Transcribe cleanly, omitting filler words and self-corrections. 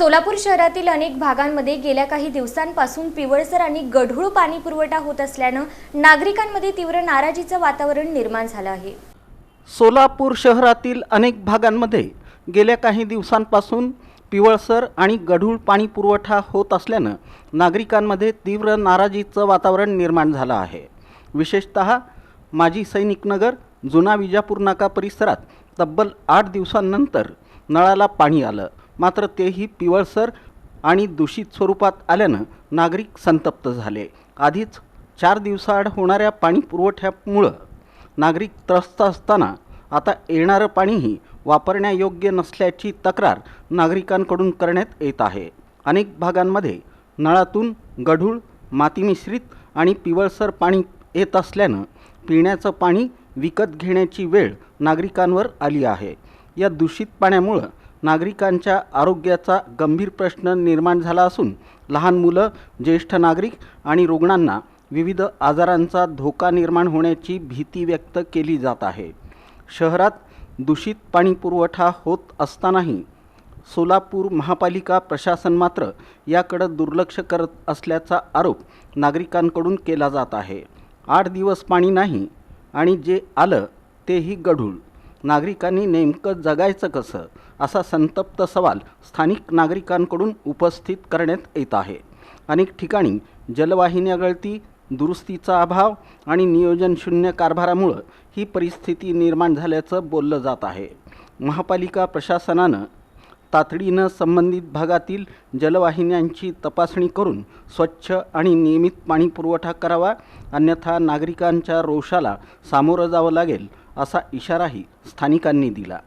सोलापूर शहरातील अनेक भागांमध्ये गेल्या काही दिवसांपासून पिवळसर आणि गढूळ पाणी पुरवठा होत असल्यानं नागरिकांमध्ये तीव्र नाराजीचं वातावरण निर्माण झालं आहे। सोलापूर शहरातील अनेक भागांमध्ये गेल्या काही दिवसांपासून पिवळसर आणि गढूळ पाणी पुरवठा होत असल्यानं नागरिकांमध्ये तीव्र नाराजीचं वातावरण निर्माण झालं आहे। विशेषतः माजी सैनिक नगर, जुना विजापूर नाका परिसरात तब्बल 8 दिवसांनंतर नळाला पाणी आलं, मात्र तेही पिवळसर आणि दूषित स्वरूपात आल्यानं नागरिक संतप्त झाले। आधीच 4 दिवसाआड होणाऱ्या पाणी पुरवठ्यामुळे नागरिक त्रस्त असताना आता येणारं पाणीही वापरण्यायोग्य नसल्याची तक्रार नागरिकांकडून करण्यात येत आहे। अनेक भागांमध्ये नळातून गढूळ, माती मिश्रित आणि पिवळसर पाणी येत असल्यानं पिण्याचं पाणी विकत घेण्याची वेळ नागरिकांवर आली आहे। या दूषित पाण्यामुळे नागरिकांच्या आरोग्याचा गंभीर प्रश्न निर्माण झाला असून लहान मुलं, ज्येष्ठ नागरिक आणि रुग्णांना विविध आजारांचा धोका निर्माण होण्याची भीती व्यक्त केली जात आहे। शहरात दूषित पाणी पुरवठा होत असतानाही सोलापूर महापालिका प्रशासन मात्र याकडे दुर्लक्ष करत असल्याचा आरोप नागरिकांकडून केला जात आहे। 8 दिवस पाणी नाही आणि जे आलं तेही गढूळ। नागरिकांनी नेमकं जगायचं कसं, असा संतप्त सवाल स्थानिक नागरिकांकडून उपस्थित करण्यात येत आहे। अनेक ठिकाणी जलवाहिन्या गळती, दुरुस्तीचा अभाव आणि नियोजन शून्य कारभारामुळे ही परिस्थिती निर्माण झाल्याचं बोललं जात आहे। महापालिका प्रशासनानं तातडीनं संबंधित भागातील जलवाहिन्यांची तपासणी करून स्वच्छ आणि नियमित पाणी पुरवठा करावा, अन्यथा नागरिकांच्या रोषाला सामोरं जावं लागेल असा इशाराही स्थानिकांनी दिला।